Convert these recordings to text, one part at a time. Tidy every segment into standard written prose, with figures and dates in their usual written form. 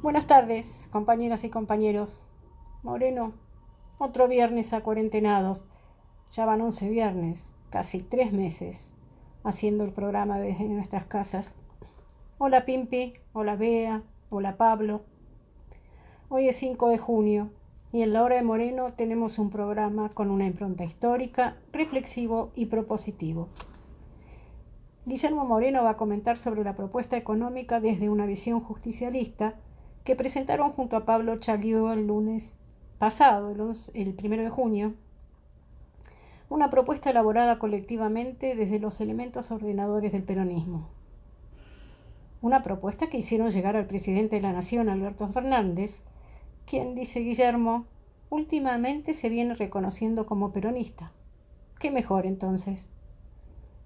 Buenas tardes, compañeras y compañeros. Moreno, otro viernes a cuarentenados. Ya van 11 viernes, casi 3 meses, haciendo el programa desde nuestras casas. Hola Pimpi, hola Bea, hola Pablo. Hoy es 5 de junio y en la hora de Moreno tenemos un programa con una impronta histórica, reflexivo y propositivo. Guillermo Moreno va a comentar sobre la propuesta económica desde una visión justicialista que presentaron junto a Pablo Chalió el lunes pasado, el 1 de junio, una propuesta elaborada colectivamente desde los elementos ordenadores del peronismo. Una propuesta que hicieron llegar al presidente de la Nación, Alberto Fernández, quien, dice Guillermo, últimamente se viene reconociendo como peronista. ¿Qué mejor entonces?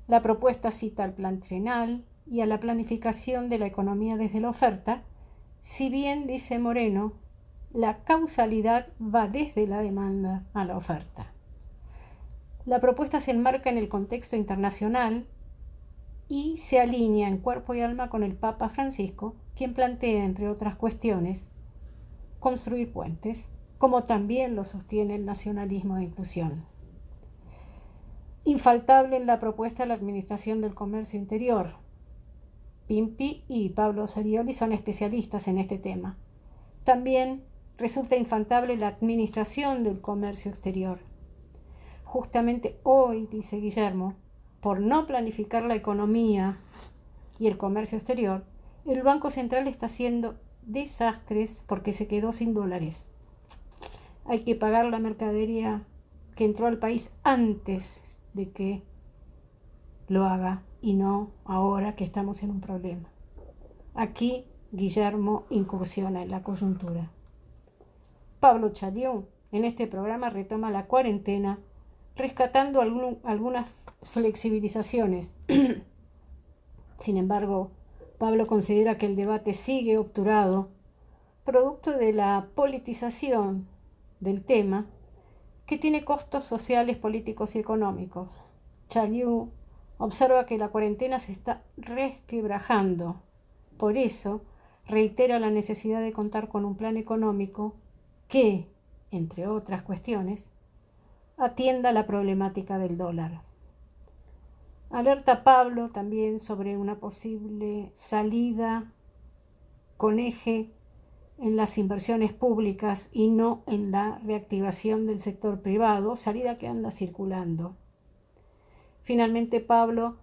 La propuesta cita al plan trienal y a la planificación de la economía desde la oferta, si bien, dice Moreno, la causalidad va desde la demanda a la oferta. La propuesta se enmarca en el contexto internacional y se alinea en cuerpo y alma con el Papa Francisco, quien plantea, entre otras cuestiones, construir puentes, como también lo sostiene el nacionalismo de inclusión. Infaltable en la propuesta la Administración del Comercio Interior. Pimpi y Pablo Cerioli son especialistas en este tema. También resulta infaltable la Administración del Comercio Exterior. Justamente hoy, dice Guillermo, por no planificar la economía y el comercio exterior, el Banco Central está haciendo desastres porque se quedó sin dólares. Hay que pagar la mercadería que entró al país antes de que lo haga y no ahora que estamos en un problema. Aquí Guillermo incursiona en la coyuntura. Pablo Chalió en este programa retoma la cuarentena, rescatando algunas flexibilizaciones. Sin embargo, Pablo considera que el debate sigue obturado, producto de la politización del tema, que tiene costos sociales, políticos y económicos. Chaliú observa que la cuarentena se está resquebrajando. Por eso, reitera la necesidad de contar con un plan económico que, entre otras cuestiones, atienda la problemática del dólar. Alerta Pablo también sobre una posible salida con eje en las inversiones públicas y no en la reactivación del sector privado, salida que anda circulando. Finalmente, Pablo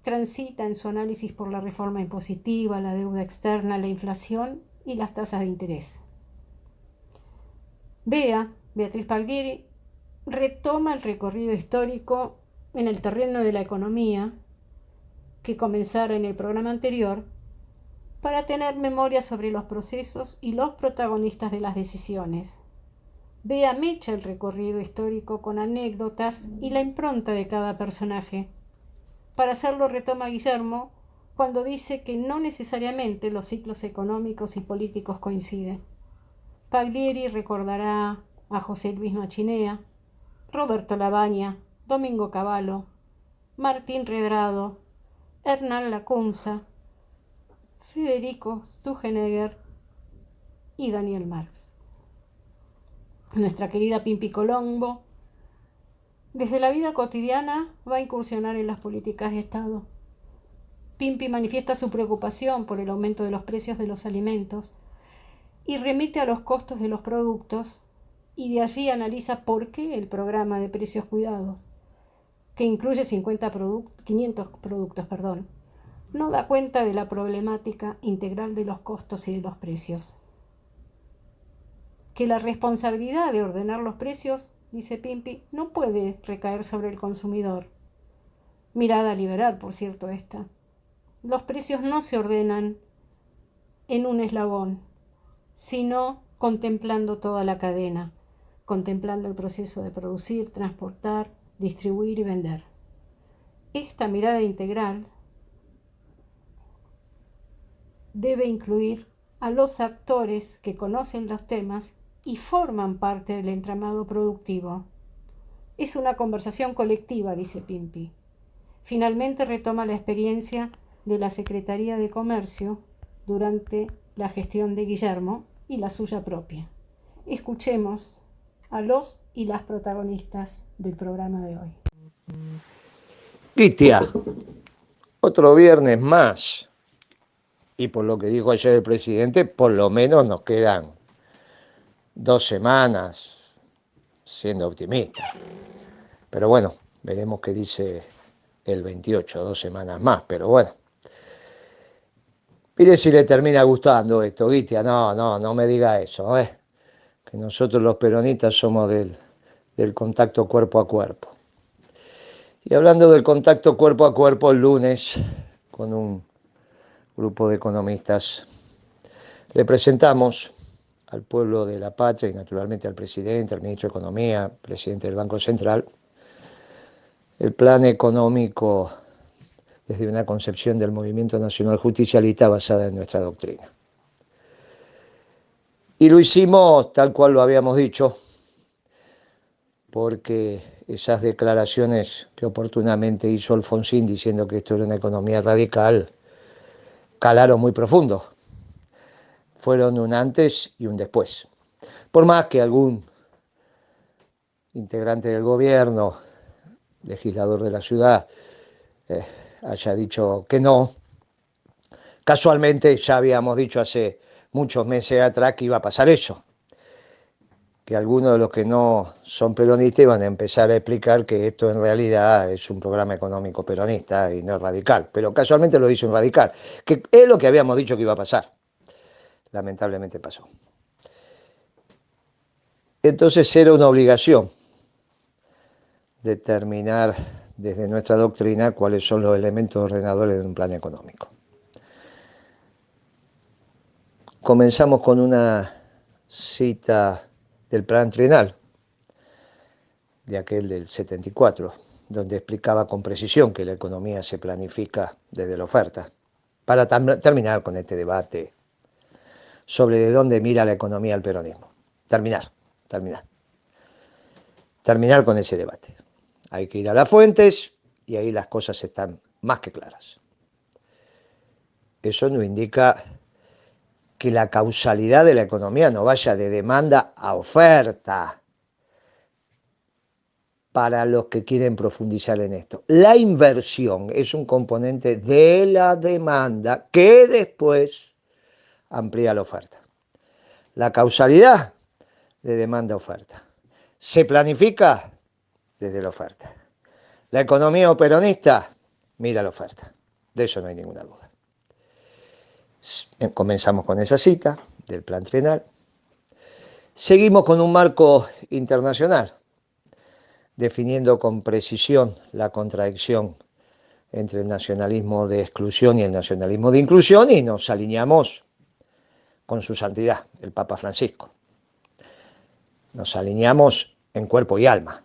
transita en su análisis por la reforma impositiva, la deuda externa, la inflación y las tasas de interés. Beatriz Paglieri, retoma el recorrido histórico en el terreno de la economía que comenzara en el programa anterior, para tener memoria sobre los procesos y los protagonistas de las decisiones. Bea mecha el recorrido histórico con anécdotas y la impronta de cada personaje. Para hacerlo retoma Guillermo cuando dice que no necesariamente los ciclos económicos y políticos coinciden. Paglieri recordará a José Luis Machinea, Roberto Labaña, Domingo Cavallo, Martín Redrado, Hernán Lacunza, Federico Stugenegger y Daniel Marx. Nuestra querida Pimpi Colombo, desde la vida cotidiana, va a incursionar en las políticas de Estado. Pimpi manifiesta su preocupación por el aumento de los precios de los alimentos y remite a los costos de los productos, y de allí analiza por qué el programa de precios cuidados, que incluye 500 productos, no da cuenta de la problemática integral de los costos y de los precios. Que la responsabilidad de ordenar los precios, dice Pimpi, no puede recaer sobre el consumidor. Mirada liberal, por cierto, esta. Los precios no se ordenan en un eslabón, sino contemplando toda la cadena, contemplando el proceso de producir, transportar, distribuir y vender. Esta mirada integral debe incluir a los actores que conocen los temas y forman parte del entramado productivo. Es una conversación colectiva, dice Pimpi. Finalmente retoma la experiencia de la Secretaría de Comercio durante la gestión de Guillermo y la suya propia. Escuchemos a los y las protagonistas del programa de hoy. Cristian, otro viernes más. Y por lo que dijo ayer el presidente, por lo menos nos quedan 2 semanas, siendo optimista. Pero bueno, veremos qué dice el 28, 2 semanas más. Pero bueno, mire si le termina gustando esto, Cristian. No me diga eso, que nosotros los peronistas somos del contacto cuerpo a cuerpo. Y hablando del contacto cuerpo a cuerpo, el lunes, con un grupo de economistas, le presentamos al pueblo de la patria y naturalmente al presidente, al ministro de Economía, presidente del Banco Central, el plan económico desde una concepción del movimiento nacional justicialista basada en nuestra doctrina. Y lo hicimos tal cual lo habíamos dicho, porque esas declaraciones que oportunamente hizo Alfonsín diciendo que esto era una economía radical, calaron muy profundo. Fueron un antes y un después. Por más que algún integrante del gobierno, legislador de la ciudad, haya dicho que no, casualmente ya habíamos dicho hace muchos meses atrás que iba a pasar eso, que algunos de los que no son peronistas iban a empezar a explicar que esto en realidad es un programa económico peronista y no es radical, pero casualmente lo dice un radical, que es lo que habíamos dicho que iba a pasar. Lamentablemente pasó. Entonces era una obligación determinar desde nuestra doctrina cuáles son los elementos ordenadores de un plan económico. Comenzamos con una cita del plan trienal, de aquel del 74, donde explicaba con precisión que la economía se planifica desde la oferta, para terminar con este debate sobre de dónde mira la economía el peronismo. Terminar con ese debate. Hay que ir a las fuentes y ahí las cosas están más que claras. Eso no indica que la causalidad de la economía no vaya de demanda a oferta, para los que quieren profundizar en esto. La inversión es un componente de la demanda que después amplía la oferta. La causalidad de demanda-oferta se planifica desde la oferta. La economía peronista mira la oferta. De eso no hay ninguna duda. Comenzamos con esa cita del plan trienal. Seguimos con un marco internacional, definiendo con precisión la contradicción entre el nacionalismo de exclusión y el nacionalismo de inclusión, y nos alineamos con su santidad, el Papa Francisco. Nos alineamos en cuerpo y alma.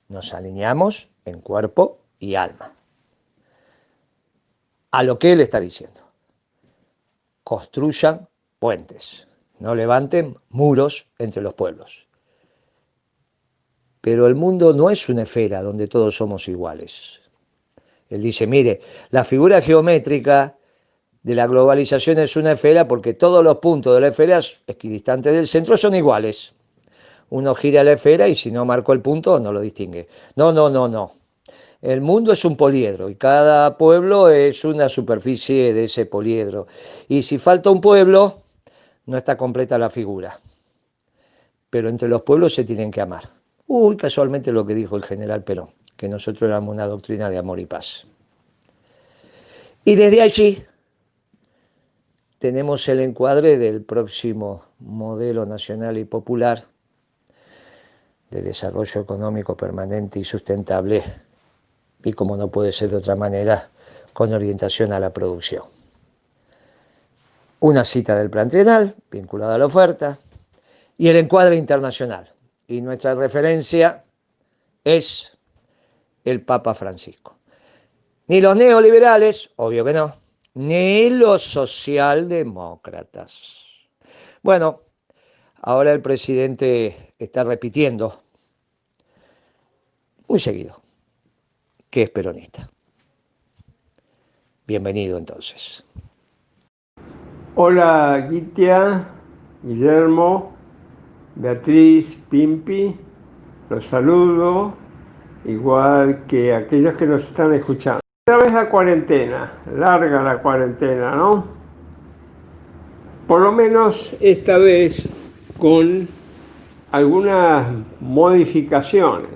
Nos alineamos en cuerpo y alma a lo que él está diciendo. Construyan puentes, no levanten muros entre los pueblos. Pero el mundo no es una esfera donde todos somos iguales. Él dice, mire, la figura geométrica de la globalización es una esfera porque todos los puntos de la esfera equidistantes del centro son iguales. Uno gira la esfera y si no marcó el punto no lo distingue. No. El mundo es un poliedro y cada pueblo es una superficie de ese poliedro. Y si falta un pueblo, no está completa la figura. Pero entre los pueblos se tienen que amar. Casualmente lo que dijo el general Perón, que nosotros éramos una doctrina de amor y paz. Y desde allí tenemos el encuadre del próximo modelo nacional y popular de desarrollo económico permanente y sustentable, y como no puede ser de otra manera, con orientación a la producción. Una cita del plan trienal vinculada a la oferta y el encuadre internacional. Y nuestra referencia es el Papa Francisco. Ni los neoliberales, obvio que no, ni los socialdemócratas. Bueno, ahora el presidente está repitiendo muy seguido que es peronista. Bienvenido entonces. Hola Gitia, Guillermo, Beatriz, Pimpi, los saludo, igual que aquellos que nos están escuchando. Otra vez la cuarentena, larga la cuarentena, ¿no? Por lo menos esta vez con algunas modificaciones.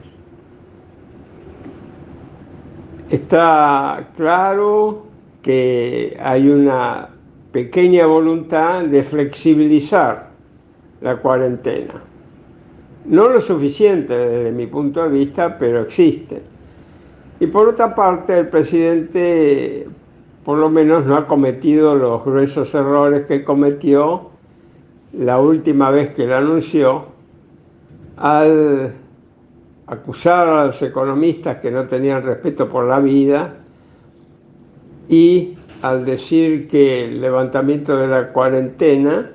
Está claro que hay una pequeña voluntad de flexibilizar la cuarentena. No lo suficiente desde mi punto de vista, pero existe. Y por otra parte, el presidente por lo menos no ha cometido los gruesos errores que cometió la última vez que lo anunció, al acusar a los economistas que no tenían respeto por la vida y al decir que el levantamiento de la cuarentena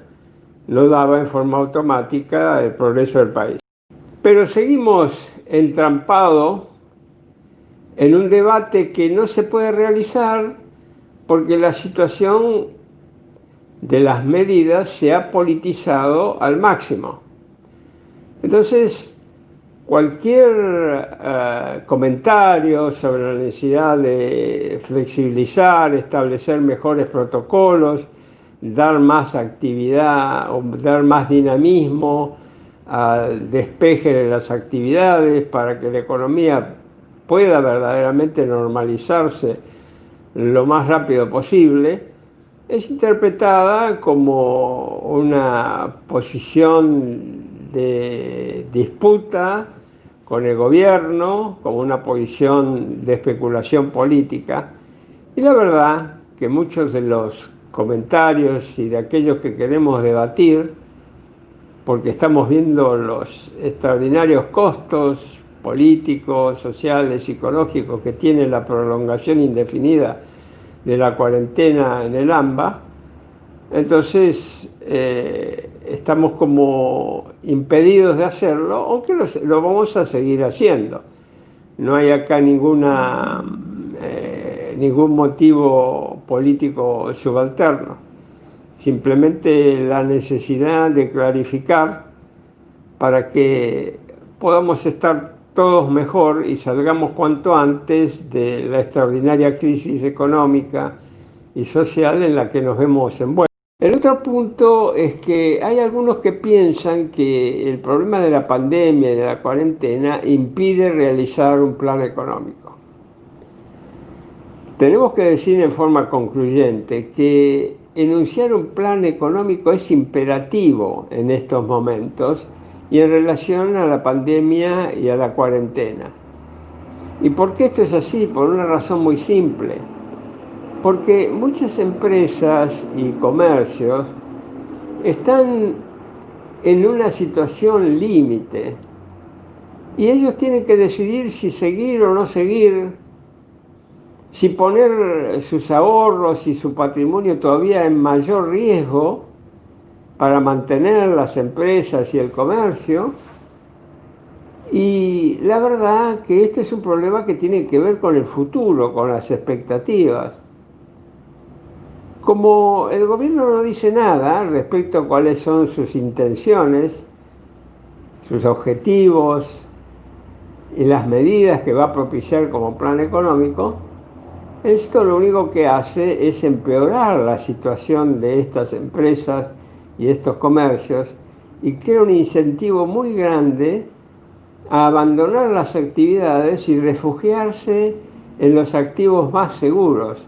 no daba en forma automática el progreso del país. Pero seguimos entrampados en un debate que no se puede realizar porque la situación de las medidas se ha politizado al máximo. Entonces, cualquier comentario sobre la necesidad de flexibilizar, establecer mejores protocolos, dar más actividad o dar más dinamismo al despeje de las actividades para que la economía pueda verdaderamente normalizarse lo más rápido posible, es interpretada como una posición de disputa con el gobierno, como una posición de especulación política. Y la verdad que muchos de los comentarios y de aquellos que queremos debatir, porque estamos viendo los extraordinarios costos políticos, sociales, psicológicos que tiene la prolongación indefinida de la cuarentena en el AMBA, entonces estamos como impedidos de hacerlo, aunque lo vamos a seguir haciendo. No hay acá ningún motivo político subalterno, simplemente la necesidad de clarificar para que podamos estar todos mejor y salgamos cuanto antes de la extraordinaria crisis económica y social en la que nos vemos envueltos. El otro punto es que hay algunos que piensan que el problema de la pandemia y de la cuarentena impide realizar un plan económico. Tenemos que decir en forma concluyente que enunciar un plan económico es imperativo en estos momentos y en relación a la pandemia y a la cuarentena. ¿Y por qué esto es así? Por una razón muy simple. Porque muchas empresas y comercios están en una situación límite y ellos tienen que decidir si seguir o no seguir, si poner sus ahorros y su patrimonio todavía en mayor riesgo para mantener las empresas y el comercio. Y la verdad que este es un problema que tiene que ver con el futuro, con las expectativas. Como el gobierno no dice nada respecto a cuáles son sus intenciones, sus objetivos y las medidas que va a propiciar como plan económico, esto lo único que hace es empeorar la situación de estas empresas y estos comercios y crea un incentivo muy grande a abandonar las actividades y refugiarse en los activos más seguros.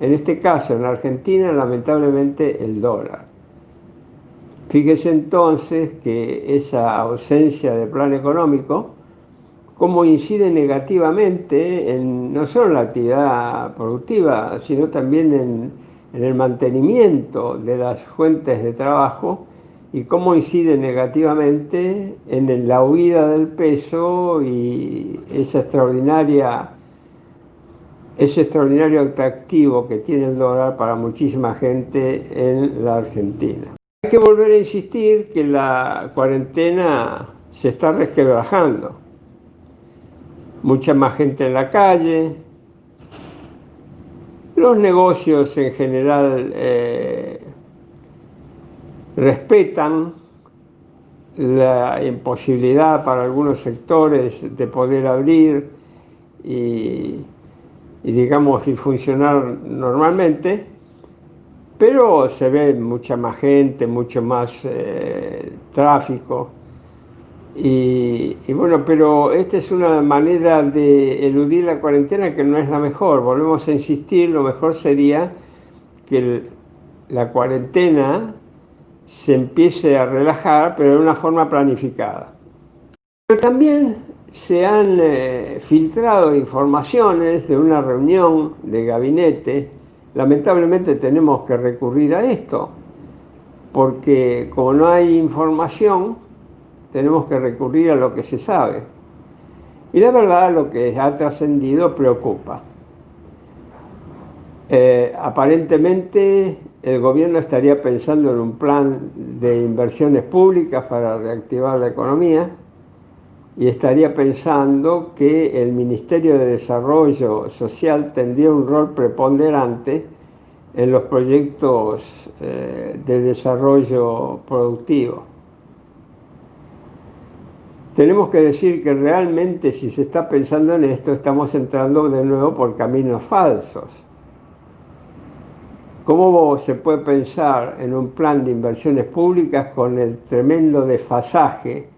En este caso, en la Argentina, lamentablemente, el dólar. Fíjese entonces que esa ausencia de plan económico, cómo incide negativamente no solo en la actividad productiva, sino también en el mantenimiento de las fuentes de trabajo y cómo incide negativamente en la huida del peso y ese extraordinario atractivo que tiene el dólar para muchísima gente en la Argentina. Hay que volver a insistir que la cuarentena se está resquebrajando. Mucha más gente en la calle, los negocios en general respetan la imposibilidad para algunos sectores de poder abrir y digamos, y funcionar normalmente, pero se ve mucha más gente, mucho más tráfico. Y bueno, pero esta es una manera de eludir la cuarentena que no es la mejor. Volvemos a insistir, lo mejor sería que la cuarentena se empiece a relajar, pero de una forma planificada. Pero también se han filtrado informaciones de una reunión de gabinete. Lamentablemente tenemos que recurrir a esto, porque como no hay información, tenemos que recurrir a lo que se sabe. Y la verdad, lo que ha trascendido preocupa. Aparentemente, el gobierno estaría pensando en un plan de inversiones públicas para reactivar la economía y estaría pensando que el Ministerio de Desarrollo Social tendría un rol preponderante en los proyectos de desarrollo productivo. Tenemos que decir que realmente si se está pensando en esto, estamos entrando de nuevo por caminos falsos. ¿Cómo se puede pensar en un plan de inversiones públicas con el tremendo desfasaje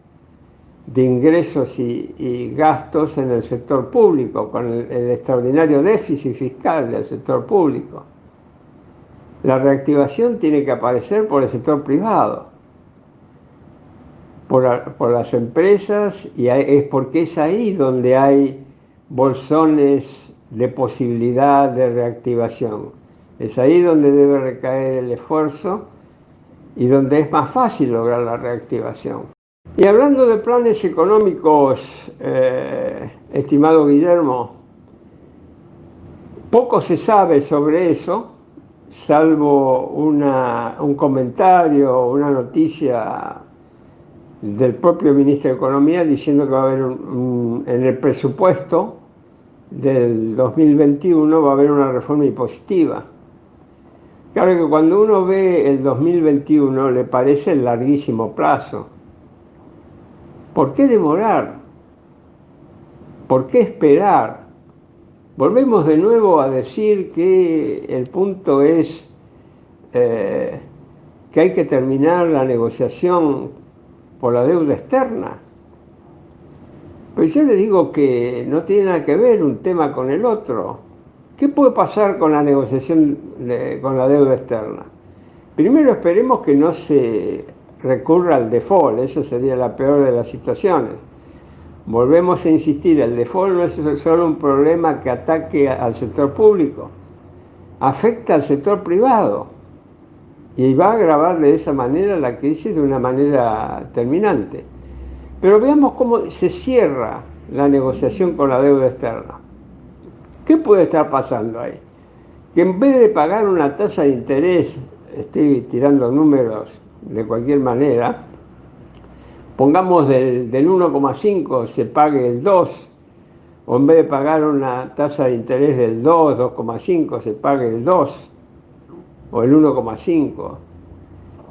de ingresos y gastos en el sector público, con el extraordinario déficit fiscal del sector público? La reactivación tiene que aparecer por el sector privado, por las empresas, y es porque es ahí donde hay bolsones de posibilidad de reactivación. Es ahí donde debe recaer el esfuerzo y donde es más fácil lograr la reactivación. Y hablando de planes económicos, estimado Guillermo, poco se sabe sobre eso, salvo un comentario, una noticia del propio ministro de Economía diciendo que va a haber en el presupuesto del 2021 va a haber una reforma impositiva. Claro que cuando uno ve el 2021 le parece el larguísimo plazo. ¿Por qué demorar? ¿Por qué esperar? Volvemos de nuevo a decir que el punto es que hay que terminar la negociación por la deuda externa. Pero yo le digo que no tiene nada que ver un tema con el otro. ¿Qué puede pasar con la negociación con la deuda externa? Primero esperemos que no se recurra al default, eso sería la peor de las situaciones. Volvemos a insistir, el default no es solo un problema que ataque al sector público, afecta al sector privado y va a agravar de esa manera la crisis de una manera terminante. Pero veamos cómo se cierra la negociación con la deuda externa. ¿Qué puede estar pasando ahí? Que en vez de pagar una tasa de interés, estoy tirando números de cualquier manera, pongamos del 1,5 se pague el 2, o en vez de pagar una tasa de interés del 2, 2,5 se pague el 2, o el 1,5.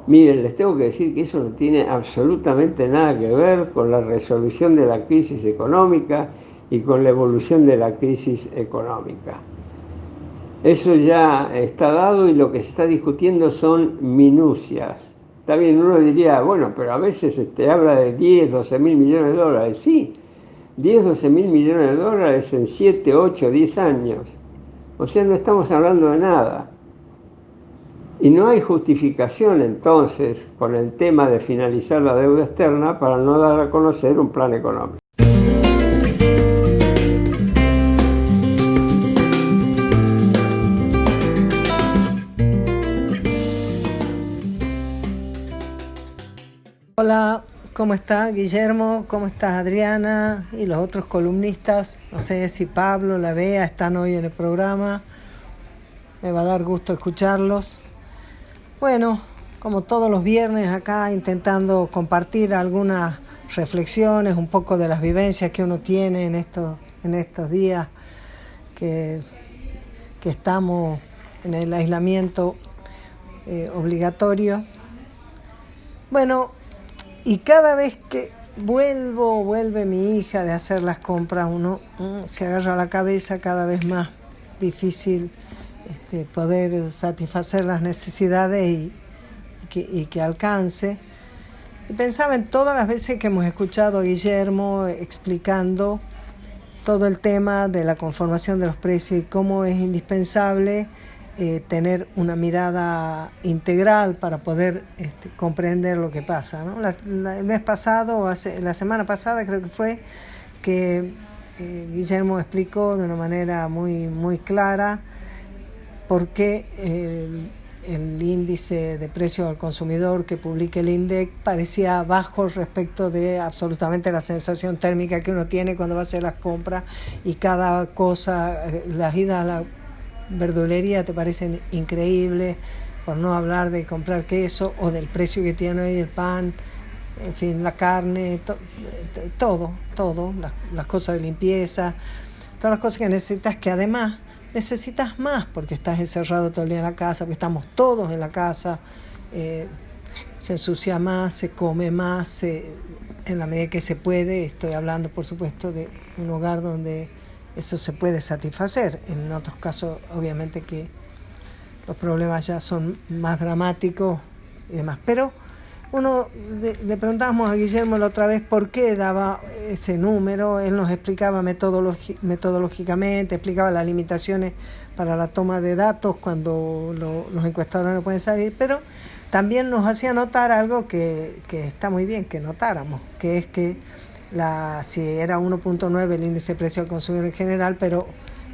Miren, les tengo que decir que eso no tiene absolutamente nada que ver con la resolución de la crisis económica y con la evolución de la crisis económica. Eso ya está dado y lo que se está discutiendo son minucias. Está bien, uno diría, bueno, pero a veces habla de 10, 12 mil millones de dólares. Sí, 10, 12 mil millones de dólares en 7, 8, 10 años. O sea, no estamos hablando de nada. Y no hay justificación entonces con el tema de finalizar la deuda externa para no dar a conocer un plan económico. Hola, ¿cómo está Guillermo? ¿Cómo estás Adriana? Y los otros columnistas, no sé si Pablo, la Bea están hoy en el programa. Me va a dar gusto escucharlos. Bueno, como todos los viernes acá intentando compartir algunas reflexiones, un poco de las vivencias que uno tiene en estos días que estamos en el aislamiento obligatorio. Bueno, y cada vez que vuelve mi hija de hacer las compras, uno se agarra la cabeza, cada vez más difícil poder satisfacer las necesidades y que alcance. Y pensaba en todas las veces que hemos escuchado a Guillermo explicando todo el tema de la conformación de los precios y cómo es indispensable tener una mirada integral para poder comprender lo que pasa, ¿no? El mes pasado, la semana pasada creo que fue, que Guillermo explicó de una manera muy, muy clara por qué el índice de precio al consumidor que publica el INDEC parecía bajo respecto de absolutamente la sensación térmica que uno tiene cuando va a hacer las compras, y cada cosa, las idas a la verdulería te parecen increíbles, por no hablar de comprar queso o del precio que tiene hoy el pan, en fin, la carne, todo, las cosas de limpieza, todas las cosas que necesitas, que además necesitas más porque estás encerrado todo el día en la casa, porque estamos todos en la casa, se ensucia más, se come más, en la medida que se puede. Estoy hablando, por supuesto, de un hogar donde eso se puede satisfacer. En otros casos, obviamente, que los problemas ya son más dramáticos y demás. Pero le preguntábamos a Guillermo la otra vez por qué daba ese número. Él nos explicaba metodológicamente, explicaba las limitaciones para la toma de datos cuando los encuestadores no pueden salir, pero también nos hacía notar algo que está muy bien que notáramos, que es que si era 1.9 el índice de precio al consumidor en general, pero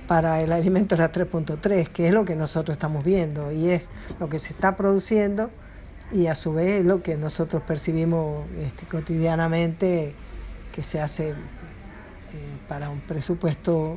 para el alimento era 3.3, que es lo que nosotros estamos viendo y es lo que se está produciendo, y a su vez lo que nosotros percibimos cotidianamente, que se hace para un presupuesto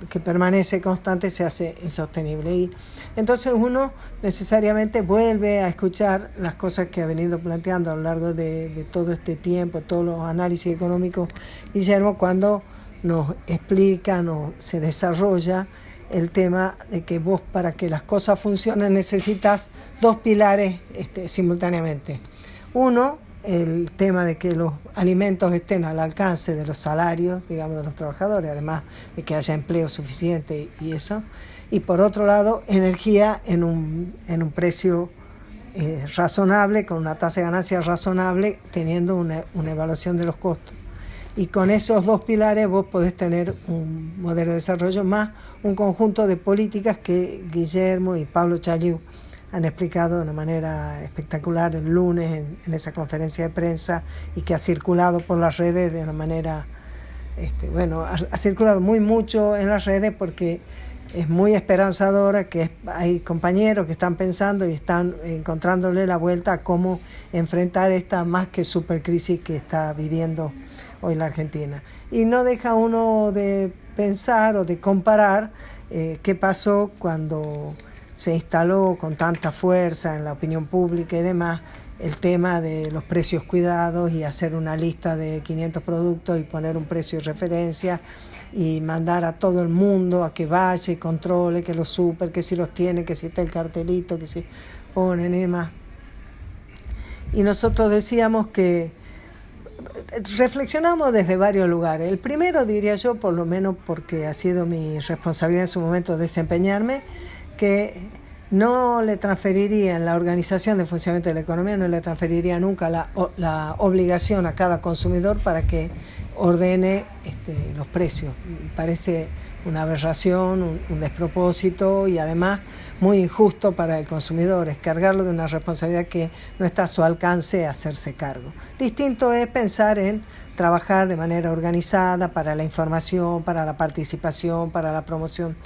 que permanece constante, se hace insostenible. Y entonces uno necesariamente vuelve a escuchar las cosas que ha venido planteando a lo largo de todo este tiempo, todos los análisis económicos, Guillermo, cuando nos explica, se desarrolla el tema de que vos, para que las cosas funcionen, necesitas dos pilares simultáneamente. Uno, el tema de que los alimentos estén al alcance de los salarios, digamos, de los trabajadores, además de que haya empleo suficiente y eso. Y por otro lado, energía en un precio razonable, con una tasa de ganancia razonable, teniendo una evaluación de los costos. Y con esos dos pilares vos podés tener un modelo de desarrollo más un conjunto de políticas que Guillermo y Pablo Chaliú han explicado de una manera espectacular el lunes en esa conferencia de prensa, y que ha circulado por las redes de una manera, ha circulado mucho en las redes, porque es muy esperanzadora, que hay compañeros que están pensando y están encontrándole la vuelta a cómo enfrentar esta más que supercrisis que está viviendo hoy la Argentina. Y no deja uno de pensar o de comparar qué pasó cuando se instaló con tanta fuerza en la opinión pública y demás el tema de los precios cuidados, y hacer una lista de 500 productos y poner un precio de referencia y mandar a todo el mundo a que vaya y controle que los super, que si los tiene, que si está el cartelito, que si ponen y demás. Y nosotros decíamos que reflexionamos desde varios lugares. El primero, diría yo, por lo menos porque ha sido mi responsabilidad en su momento desempeñarme, que no le transferiría en la organización de funcionamiento de la economía, no le transferiría nunca la obligación a cada consumidor para que ordene los precios. Me parece una aberración, un despropósito, y además muy injusto para el consumidor, es cargarlo de una responsabilidad que no está a su alcance hacerse cargo. Distinto es pensar en trabajar de manera organizada para la información, para la participación, para la promoción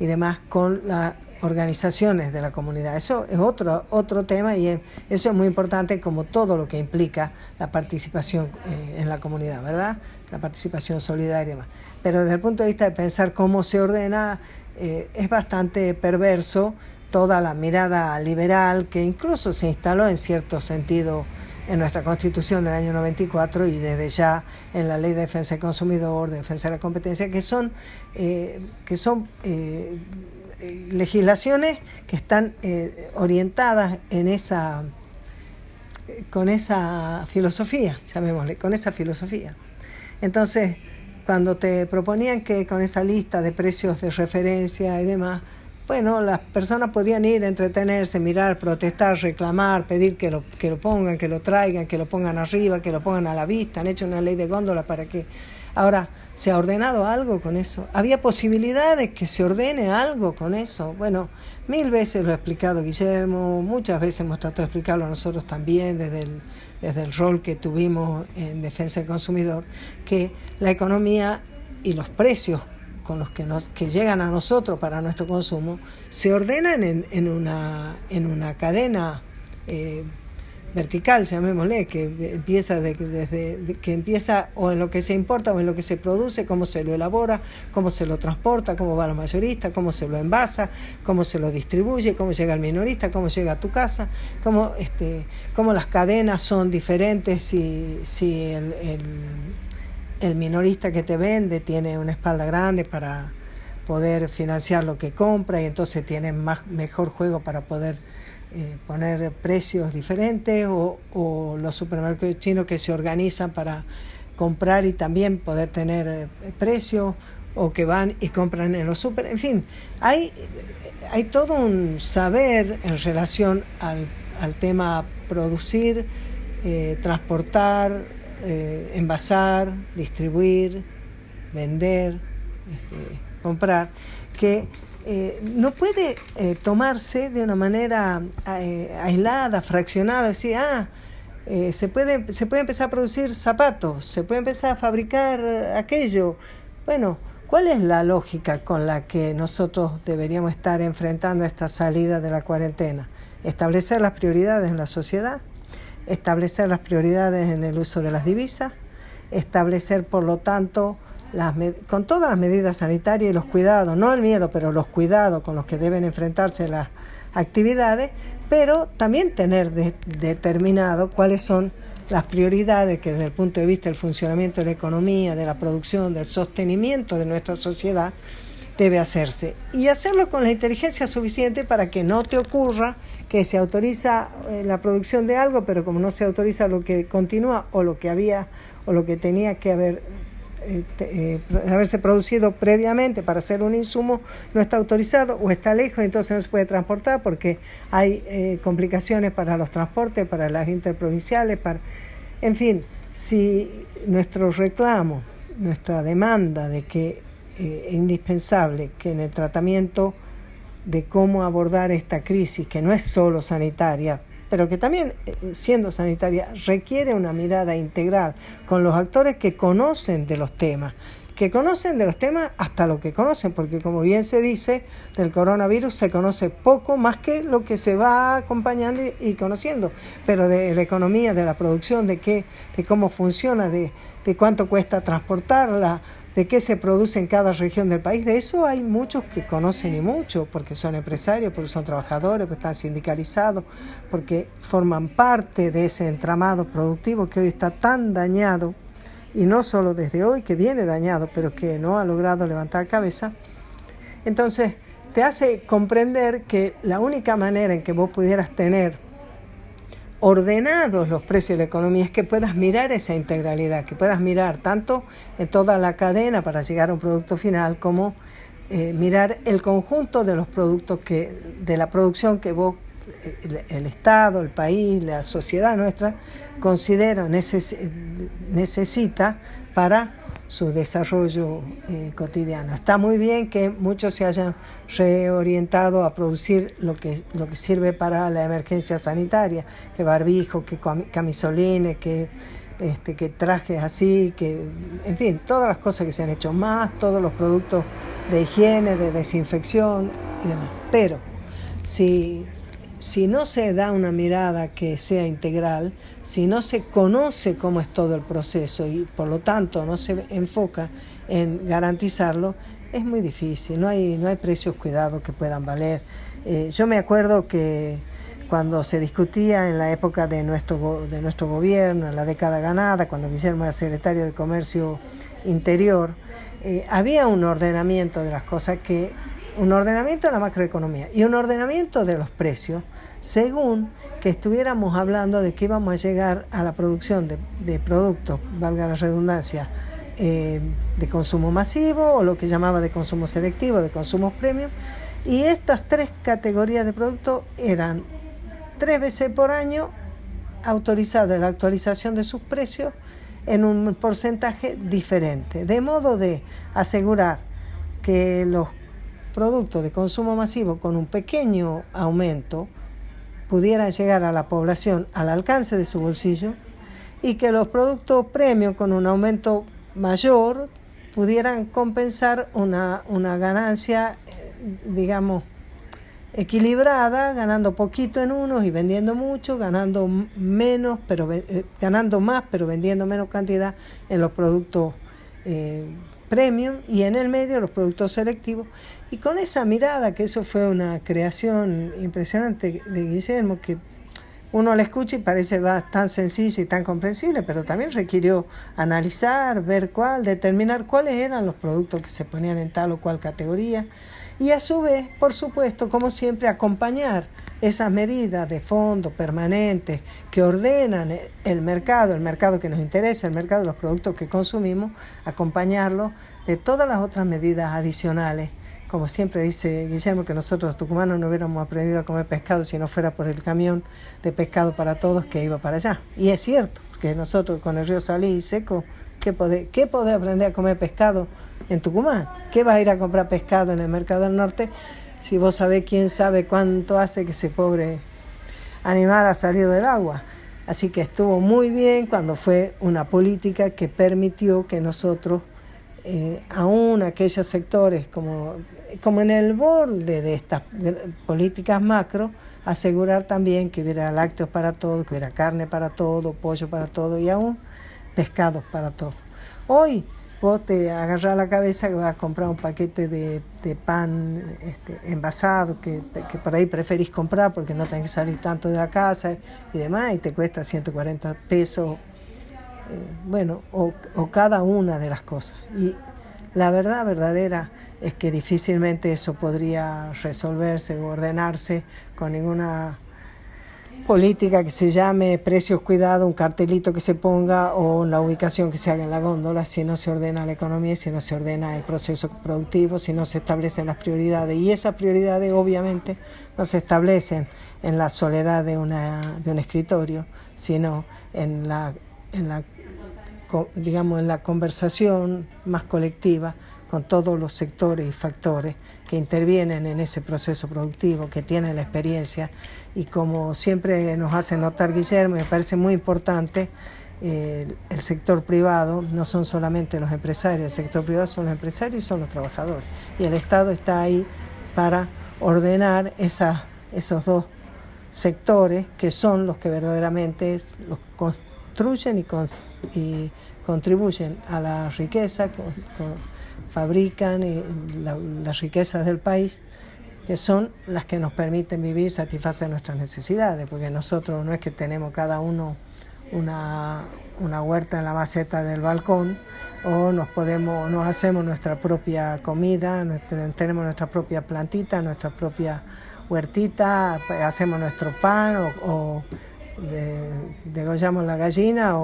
y demás con las organizaciones de la comunidad. Eso es otro tema, y eso es muy importante, como todo lo que implica la participación en la comunidad, ¿verdad? La participación solidaria y demás. Pero desde el punto de vista de pensar cómo se ordena, es bastante perverso toda la mirada liberal que incluso se instaló en cierto sentido en nuestra Constitución del año 94 y desde ya en la Ley de Defensa del Consumidor, de Defensa de la Competencia, que son legislaciones que están orientadas en con esa filosofía, llamémosle, con esa filosofía. Entonces, cuando te proponían que con esa lista de precios de referencia y demás, bueno, las personas podían ir a entretenerse, mirar, protestar, reclamar, pedir que lo pongan, que lo traigan, que lo pongan arriba, que lo pongan a la vista. Han hecho una ley de góndola para que... Ahora, ¿se ha ordenado algo con eso? ¿Había posibilidades que se ordene algo con eso? Bueno, 1000 veces lo ha explicado Guillermo, muchas veces hemos tratado de explicarlo nosotros también desde el rol que tuvimos en defensa del consumidor, que la economía y los precios con los que llegan a nosotros para nuestro consumo se ordenan en una cadena vertical, llamémosle, que empieza que empieza o en lo que se importa o en lo que se produce, cómo se lo elabora, cómo se lo transporta, cómo va al mayorista, cómo se lo envasa, cómo se lo distribuye, cómo llega al minorista, cómo llega a tu casa, cómo las cadenas son diferentes si el minorista que te vende tiene una espalda grande para poder financiar lo que compra y entonces tiene mejor juego para poder poner precios diferentes, o los supermercados chinos que se organizan para comprar y también poder tener precios, o que van y compran en los super. En fin, hay todo un saber en relación al tema producir, transportar, envasar, distribuir, vender, comprar, que no puede tomarse de una manera aislada, fraccionada, decir, se puede empezar a producir zapatos, se puede empezar a fabricar aquello. Bueno, ¿cuál es la lógica con la que nosotros deberíamos estar enfrentando esta salida de la cuarentena? Establecer las prioridades en la sociedad, establecer las prioridades en el uso de las divisas, establecer, por lo tanto, con todas las medidas sanitarias y los cuidados, no el miedo, pero los cuidados con los que deben enfrentarse las actividades, pero también tener determinado cuáles son las prioridades que desde el punto de vista del funcionamiento de la economía, de la producción, del sostenimiento de nuestra sociedad, debe hacerse. Y hacerlo con la inteligencia suficiente para que no te ocurra que se autoriza la producción de algo, pero como no se autoriza lo que continúa o lo que había o lo que tenía que haberse producido previamente para hacer un insumo, no está autorizado o está lejos, entonces no se puede transportar porque hay complicaciones para los transportes, para las interprovinciales, en fin, si nuestro reclamo, nuestra demanda de que es indispensable que en el tratamiento de cómo abordar esta crisis, que no es solo sanitaria, pero que también, siendo sanitaria, requiere una mirada integral con los actores que conocen de los temas hasta lo que conocen, porque como bien se dice, del coronavirus se conoce poco más que lo que se va acompañando y conociendo, pero de la economía, de la producción, de cómo funciona, de cuánto cuesta transportarla, de qué se produce en cada región del país. De eso hay muchos que conocen y mucho, porque son empresarios, porque son trabajadores, porque están sindicalizados, porque forman parte de ese entramado productivo que hoy está tan dañado, y no solo desde hoy, que viene dañado, pero que no ha logrado levantar cabeza. Entonces, te hace comprender que la única manera en que vos pudieras tener ordenados los precios de la economía es que puedas mirar esa integralidad, que puedas mirar tanto en toda la cadena para llegar a un producto final, como mirar el conjunto de los productos de la producción que vos, el Estado, el país, la sociedad nuestra considera necesita para su desarrollo cotidiano. Está muy bien que muchos se hayan reorientado a producir lo que sirve para la emergencia sanitaria, que barbijo, que camisolines, que trajes así, que, en fin, todas las cosas que se han hecho más, todos los productos de higiene, de desinfección y demás. Pero si no se da una mirada que sea integral, si no se conoce cómo es todo el proceso y por lo tanto no se enfoca en garantizarlo, es muy difícil, no hay precios cuidados que puedan valer. Yo me acuerdo que cuando se discutía en la época de nuestro gobierno, en la década ganada, cuando Guillermo era secretario de Comercio Interior, había un ordenamiento de las cosas, un ordenamiento de la macroeconomía y un ordenamiento de los precios, según que estuviéramos hablando de que íbamos a llegar a la producción de productos, valga la redundancia, de consumo masivo o lo que llamaba de consumo selectivo, de consumo premium. Y estas 3 categorías de productos eran 3 veces por año autorizada la actualización de sus precios en un porcentaje diferente, de modo de asegurar que los productos de consumo masivo con un pequeño aumento pudieran llegar a la población al alcance de su bolsillo y que los productos premium con un aumento mayor pudieran compensar una ganancia, digamos, equilibrada, ganando poquito en unos y vendiendo mucho, ganando menos, ganando más, pero vendiendo menos cantidad en los productos premium, y en el medio los productos selectivos. Y con esa mirada, que eso fue una creación impresionante de Guillermo, que uno la escucha y parece tan sencilla y tan comprensible, pero también requirió analizar, ver determinar cuáles eran los productos que se ponían en tal o cual categoría, y a su vez, por supuesto, como siempre, acompañar esas medidas de fondo permanentes que ordenan el mercado que nos interesa, el mercado de los productos que consumimos, acompañarlo de todas las otras medidas adicionales. Como siempre dice Guillermo, que nosotros los tucumanos no hubiéramos aprendido a comer pescado si no fuera por el camión de pescado para todos que iba para allá. Y es cierto que nosotros con el río Salí y Seco, ¿qué podés aprender a comer pescado en Tucumán? ¿Qué vas a ir a comprar pescado en el mercado del norte si vos sabés quién sabe cuánto hace que ese pobre animal ha salido del agua? Así que estuvo muy bien cuando fue una política que permitió que nosotros, aún aquellos sectores como en el borde de estas políticas macro, asegurar también que hubiera lácteos para todos, que hubiera carne para todo, pollo para todo y aún pescados para todos. Hoy vos te agarrás la cabeza que vas a comprar un paquete de pan envasado que por ahí preferís comprar porque no tenés que salir tanto de la casa y demás, y te cuesta 140 pesos, o cada una de las cosas. Y la verdad verdadera es que difícilmente eso podría resolverse o ordenarse con ninguna política que se llame precios cuidado, un cartelito que se ponga o la ubicación que se haga en la góndola, si no se ordena la economía, si no se ordena el proceso productivo, si no se establecen las prioridades. Y esas prioridades obviamente no se establecen en la soledad de un escritorio, sino en la conversación más colectiva con todos los sectores y factores que intervienen en ese proceso productivo, que tienen la experiencia. Y como siempre nos hace notar Guillermo, me parece muy importante, el sector privado no son solamente los empresarios, el sector privado son los empresarios y son los trabajadores. Y el Estado está ahí para ordenar esos dos sectores que son los que verdaderamente los construyen y contribuyen a la riqueza, fabrican las riquezas del país, que son las que nos permiten vivir y satisfacer nuestras necesidades, porque nosotros no es que tenemos cada uno una huerta en la maceta del balcón, o nos hacemos nuestra propia comida, tenemos nuestra propia plantita, nuestra propia huertita, hacemos nuestro pan o degollamos la gallina,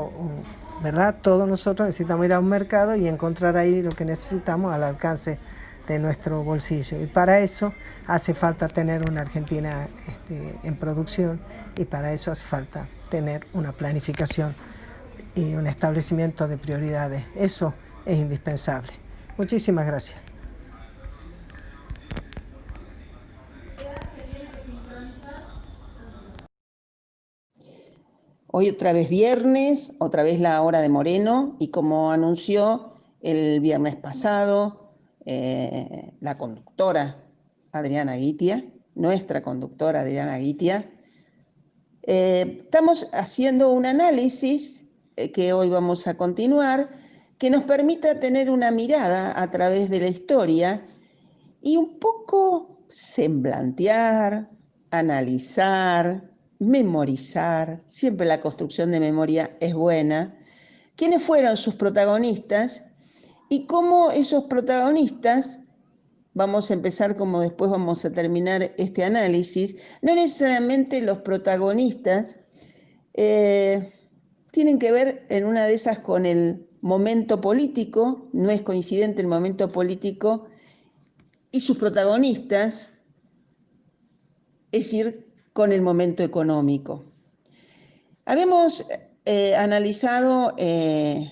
¿verdad? Todos nosotros necesitamos ir a un mercado y encontrar ahí lo que necesitamos al alcance de nuestro bolsillo. Y para eso hace falta tener una Argentina en producción, y para eso hace falta tener una planificación y un establecimiento de prioridades. Eso es indispensable. Muchísimas gracias. Hoy otra vez viernes, otra vez la hora de Moreno, y como anunció el viernes pasado la conductora Adriana Guitia, nuestra conductora Adriana Guitia, estamos haciendo un análisis que hoy vamos a continuar, que nos permita tener una mirada a través de la historia y un poco semblantear, analizar, memorizar. Siempre la construcción de memoria es buena. ¿Quiénes fueron sus protagonistas y cómo esos protagonistas vamos a empezar como después vamos a terminar este análisis, no necesariamente los protagonistas tienen que ver en una de esas con el momento político, no es coincidente el momento político y sus protagonistas, es decir, con el momento económico. Habíamos analizado el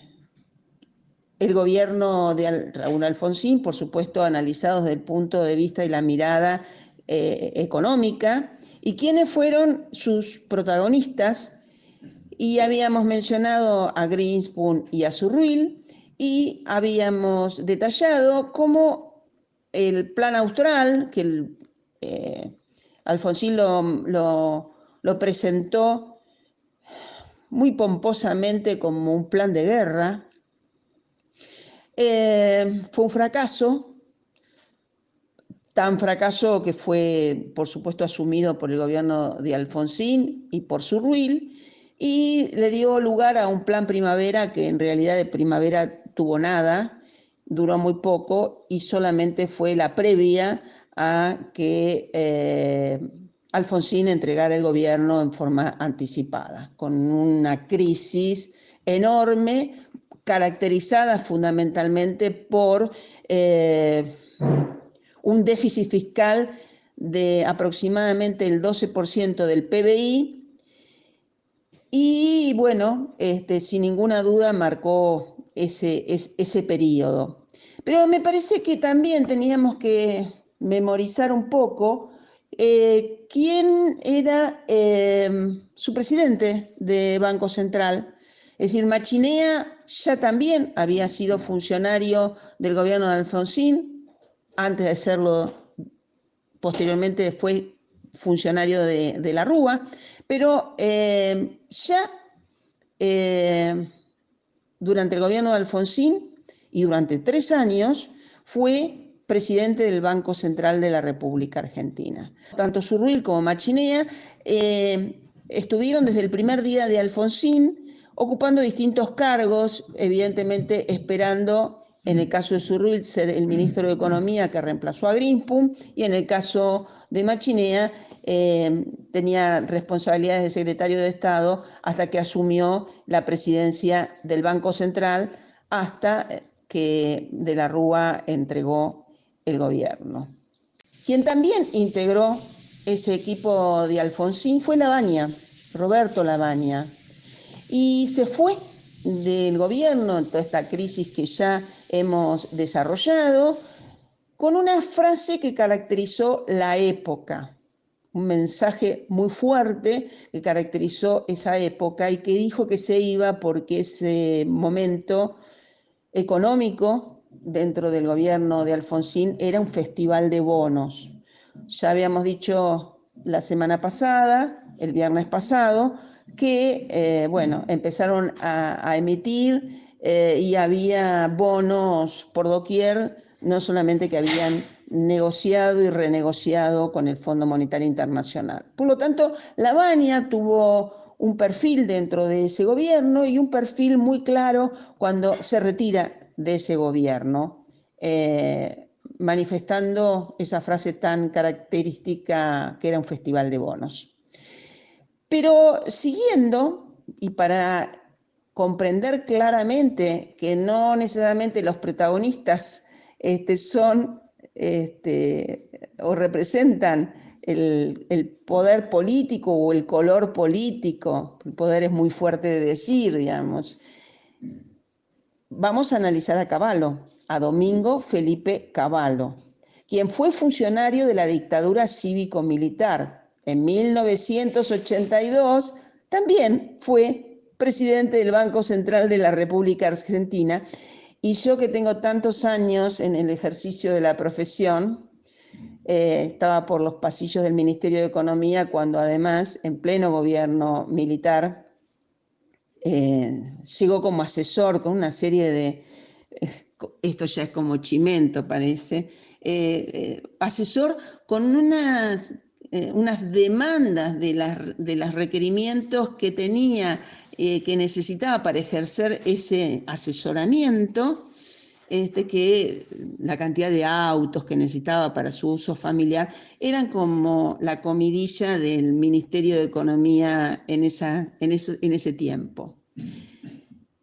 gobierno de Raúl Alfonsín, por supuesto, analizado desde el punto de vista de la mirada económica, y quiénes fueron sus protagonistas. Y habíamos mencionado a Greenspoon y a Zurril, y habíamos detallado cómo el Plan Austral, que Alfonsín lo presentó muy pomposamente como un plan de guerra, fue un fracaso, tan fracaso que fue, por supuesto, asumido por el gobierno de Alfonsín y por Zurril, y le dio lugar a un plan primavera que en realidad de primavera tuvo nada, duró muy poco y solamente fue la previa a que Alfonsín entregara el gobierno en forma anticipada, con una crisis enorme, caracterizada fundamentalmente por un déficit fiscal de aproximadamente el 12% del PBI y, bueno, sin ninguna duda marcó ese periodo. Pero me parece que también teníamos que memorizar un poco quién era su presidente de Banco Central. Es decir, Machinea ya también había sido funcionario del gobierno de Alfonsín, antes de serlo, posteriormente fue funcionario de la Rúa, pero durante el gobierno de Alfonsín y durante 3 años fue presidente del Banco Central de la República Argentina. Tanto Zurril como Machinea estuvieron desde el primer día de Alfonsín ocupando distintos cargos, evidentemente esperando, en el caso de Zurril, ser el ministro de Economía que reemplazó a Greenspoon, y en el caso de Machinea tenía responsabilidades de secretario de Estado hasta que asumió la presidencia del Banco Central, hasta que de la Rúa entregó el gobierno. Quien también integró ese equipo de Alfonsín fue Lavagna, Roberto Lavagna, y se fue del gobierno en toda esta crisis que ya hemos desarrollado, con una frase que caracterizó la época, un mensaje muy fuerte que caracterizó esa época y que dijo que se iba porque ese momento económico dentro del gobierno de Alfonsín era un festival de bonos. Ya habíamos dicho la semana pasada, el viernes pasado, que empezaron a emitir y había bonos por doquier, no solamente que habían negociado y renegociado con el Fondo Monetario Internacional. Por lo tanto, Lavagna tuvo un perfil dentro de ese gobierno y un perfil muy claro cuando se retira de ese gobierno, manifestando esa frase tan característica que era un festival de bonos. Pero siguiendo, y para comprender claramente que no necesariamente los protagonistas son o representan el poder político o el color político, el poder es muy fuerte de decir, digamos. Vamos a analizar a Cavallo, a Domingo Felipe Cavallo, quien fue funcionario de la dictadura cívico-militar. En 1982 también fue presidente del Banco Central de la República Argentina, y yo que tengo tantos años en el ejercicio de la profesión, estaba por los pasillos del Ministerio de Economía cuando además, en pleno gobierno militar, llegó como asesor con una serie de, esto ya es como chimento parece, asesor con unas demandas de los requerimientos que tenía, que necesitaba para ejercer ese asesoramiento, que la cantidad de autos que necesitaba para su uso familiar eran como la comidilla del Ministerio de Economía en ese tiempo.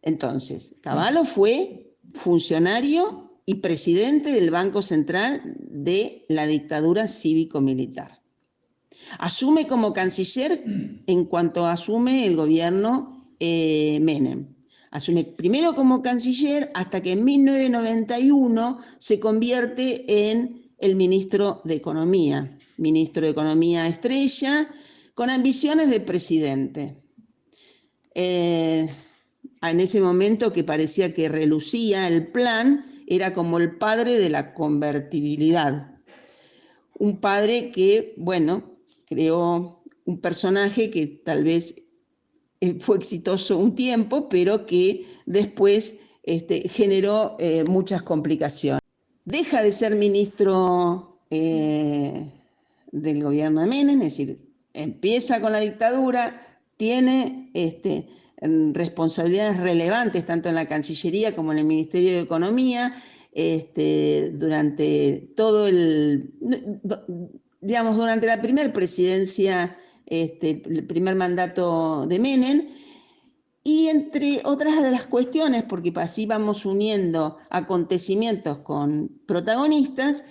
Entonces, Cavallo fue funcionario y presidente del Banco Central de la dictadura cívico-militar. Asume como canciller en cuanto asume el gobierno Menem. Asume primero como canciller hasta que en 1991 se convierte en el ministro de Economía estrella, con ambiciones de presidente. En ese momento que parecía que relucía el plan, era como el padre de la convertibilidad. Un padre que, bueno, creó un personaje que tal vez fue exitoso un tiempo, pero que después generó muchas complicaciones. Deja de ser ministro del gobierno de Menem, es decir, empieza con la dictadura, tiene responsabilidades relevantes tanto en la Cancillería como en el Ministerio de Economía, durante todo durante la primera presidencia, el primer mandato de Menem, y entre otras de las cuestiones, porque así vamos uniendo acontecimientos con protagonistas,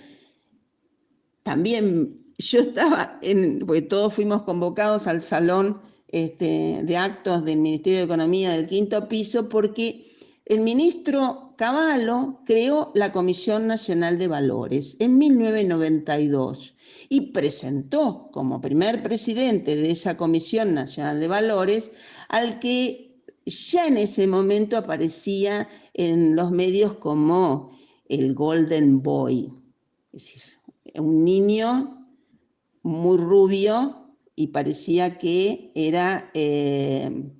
también yo estaba porque todos fuimos convocados al salón de actos del Ministerio de Economía del 5º piso, porque el ministro Cavallo creó la Comisión Nacional de Valores en 1992 y presentó como primer presidente de esa Comisión Nacional de Valores al que ya en ese momento aparecía en los medios como el Golden Boy, es decir, un niño muy rubio y parecía que era, el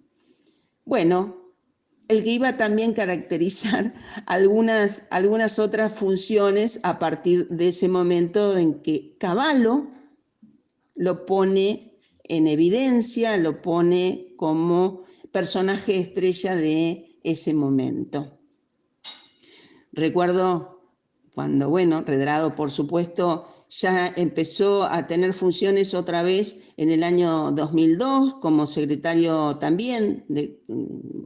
que iba también a caracterizar algunas otras funciones a partir de ese momento en que Cavallo lo pone en evidencia, lo pone como personaje estrella de ese momento. Recuerdo cuando, Redrado, por supuesto, ya empezó a tener funciones otra vez en el año 2002 como secretario también,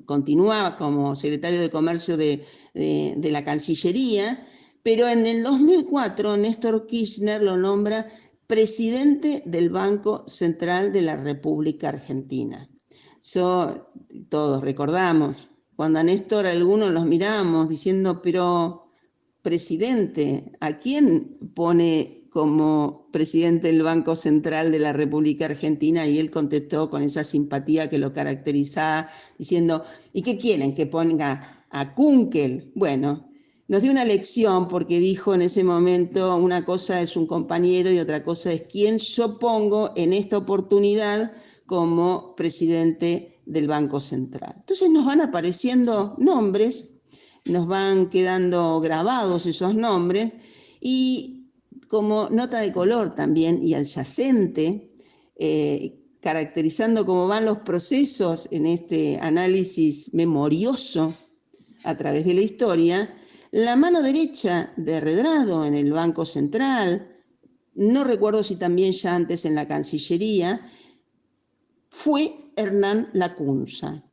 continuaba como secretario de Comercio de la Cancillería, pero en el 2004 Néstor Kirchner lo nombra presidente del Banco Central de la República Argentina. Todos recordamos, cuando a Néstor algunos los mirábamos diciendo, pero presidente, ¿a quién pone como presidente del Banco Central de la República Argentina? Y él contestó con esa simpatía que lo caracterizaba, diciendo, ¿y qué quieren? ¿Que ponga a Kunkel? Bueno, nos dio una lección porque dijo en ese momento, una cosa es un compañero y otra cosa es quién yo pongo en esta oportunidad como presidente del Banco Central. Entonces nos van apareciendo nombres, nos van quedando grabados esos nombres, y como nota de color también y adyacente, caracterizando cómo van los procesos en este análisis memorioso a través de la historia, la mano derecha de Redrado en el Banco Central, no recuerdo si también ya antes en la Cancillería, fue Hernán Lacunza.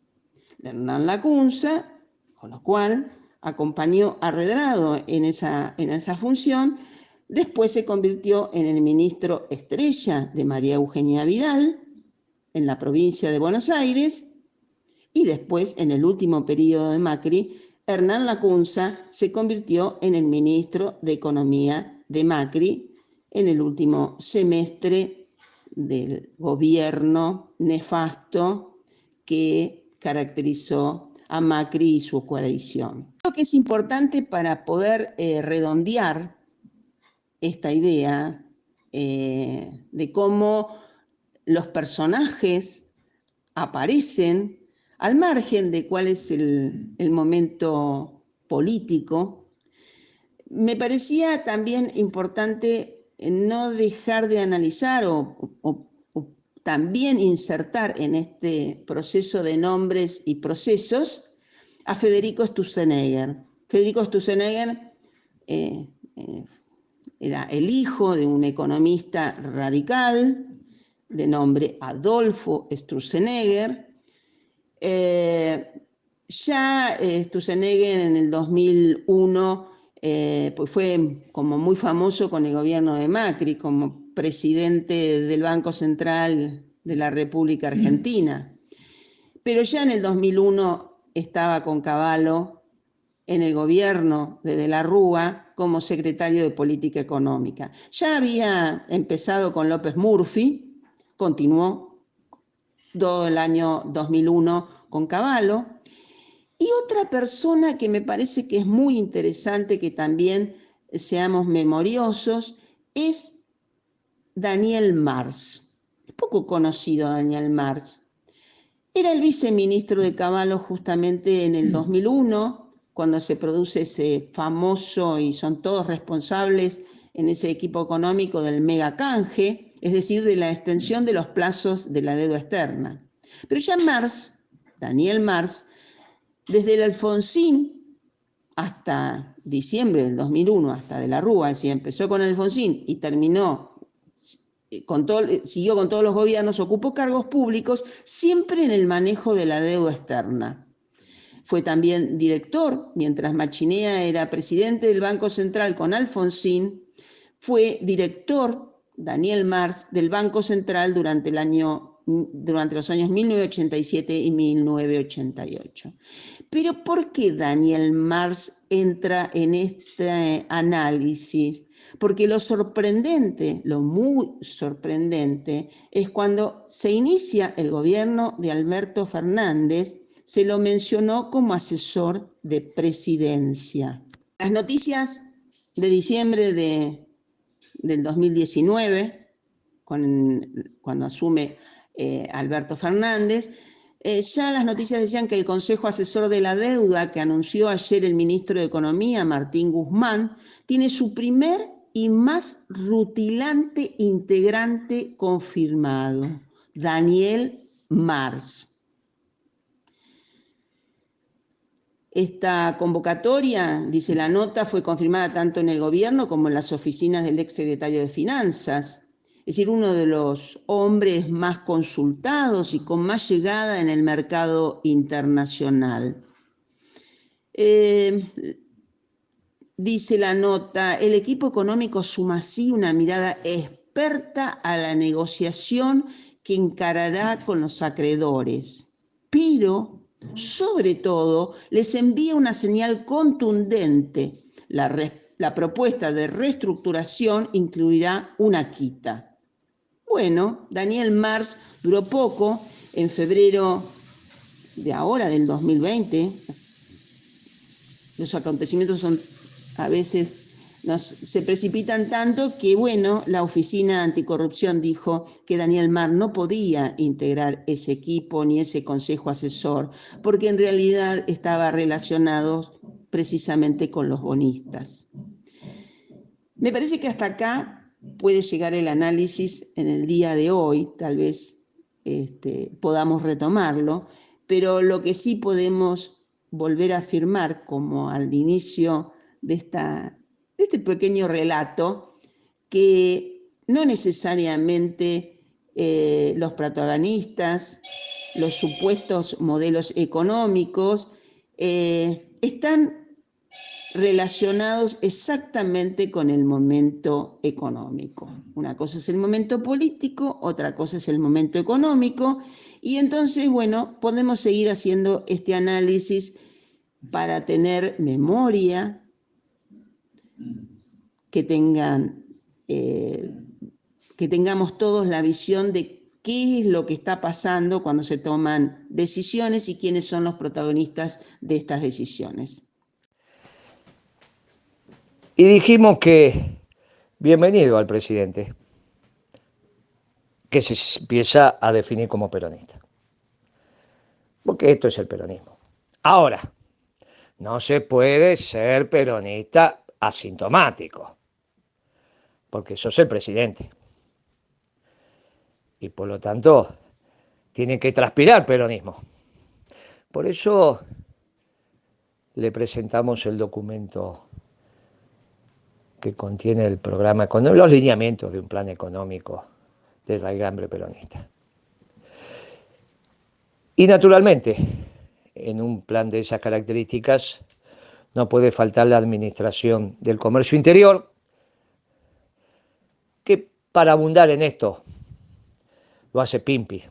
Hernán Lacunza, con lo cual acompañó a Redrado en esa función, después se convirtió en el ministro estrella de María Eugenia Vidal, en la provincia de Buenos Aires, y después, en el último periodo de Macri, Hernán Lacunza se convirtió en el ministro de Economía de Macri en el último semestre del gobierno nefasto que caracterizó a Macri y su coalición. Creo que es importante para poder redondear esta idea de cómo los personajes aparecen al margen de cuál es el momento político. Me parecía también importante no dejar de analizar o también insertar en este proceso de nombres y procesos a Federico Sturzenegger. Federico Sturzenegger era el hijo de un economista radical de nombre Adolfo Sturzenegger. Sturzenegger en el 2001 pues fue como muy famoso con el gobierno de Macri como presidente del Banco Central de la República Argentina. Pero ya en el 2001 estaba con Cavallo en el gobierno de la Rúa como secretario de Política Económica. Ya había empezado con López Murphy, continuó todo el año 2001 con Cavallo. Y otra persona que me parece que es muy interesante que también seamos memoriosos es Daniel Mars. Es poco conocido Daniel Mars. Era el viceministro de Cavallo justamente en el 2001, cuando se produce ese famoso, y son todos responsables en ese equipo económico, del mega canje, es decir, de la extensión de los plazos de la deuda externa. Pero ya Mars, Daniel Mars, desde el Alfonsín hasta diciembre del 2001, hasta de la Rúa, es decir, empezó con Alfonsín y terminó siguió con todos los gobiernos, ocupó cargos públicos, siempre en el manejo de la deuda externa. Fue también director, mientras Machinea era presidente del Banco Central con Alfonsín, fue director, Daniel Mars, del Banco Central durante los años 1987 y 1988. Pero ¿por qué Daniel Mars entra en este análisis? Porque lo muy sorprendente, es cuando se inicia el gobierno de Alberto Fernández, se lo mencionó como asesor de presidencia. Las noticias de diciembre del 2019, cuando asume Alberto Fernández, ya las noticias decían que el Consejo Asesor de la Deuda, que anunció ayer el ministro de Economía, Martín Guzmán, tiene su primer y más rutilante integrante confirmado, Daniel Mars. Esta convocatoria, dice la nota, fue confirmada tanto en el gobierno como en las oficinas del exsecretario de Finanzas, es decir, uno de los hombres más consultados y con más llegada en el mercado internacional. Dice la nota, el equipo económico suma así una mirada experta a la negociación que encarará con los acreedores, pero sobre todo les envía una señal contundente. La propuesta de reestructuración incluirá una quita. Bueno, Daniel Mars duró poco, en febrero de ahora, del 2020, los acontecimientos a veces se precipitan tanto que, bueno, la Oficina Anticorrupción dijo que Daniel Mars no podía integrar ese equipo ni ese consejo asesor, porque en realidad estaba relacionado precisamente con los bonistas. Me parece que hasta acá puede llegar el análisis en el día de hoy, tal vez podamos retomarlo, pero lo que sí podemos volver a afirmar, como al inicio de este pequeño relato, que no necesariamente los protagonistas, los supuestos modelos económicos, están relacionados exactamente con el momento económico. Una cosa es el momento político, otra cosa es el momento económico, y entonces, bueno, podemos seguir haciendo este análisis para tener memoria, que tengamos todos la visión de qué es lo que está pasando cuando se toman decisiones y quiénes son los protagonistas de estas decisiones. Y dijimos que bienvenido al presidente, que se empieza a definir como peronista. Porque esto es el peronismo. Ahora, no se puede ser peronista asintomático, porque sos el presidente. Y por lo tanto, tiene que transpirar peronismo. Por eso le presentamos el documento que contiene el programa económico, los lineamientos de un plan económico de raigambre peronista. Y naturalmente, en un plan de esas características no puede faltar la administración del comercio interior, que para abundar en esto lo hace Pimpi.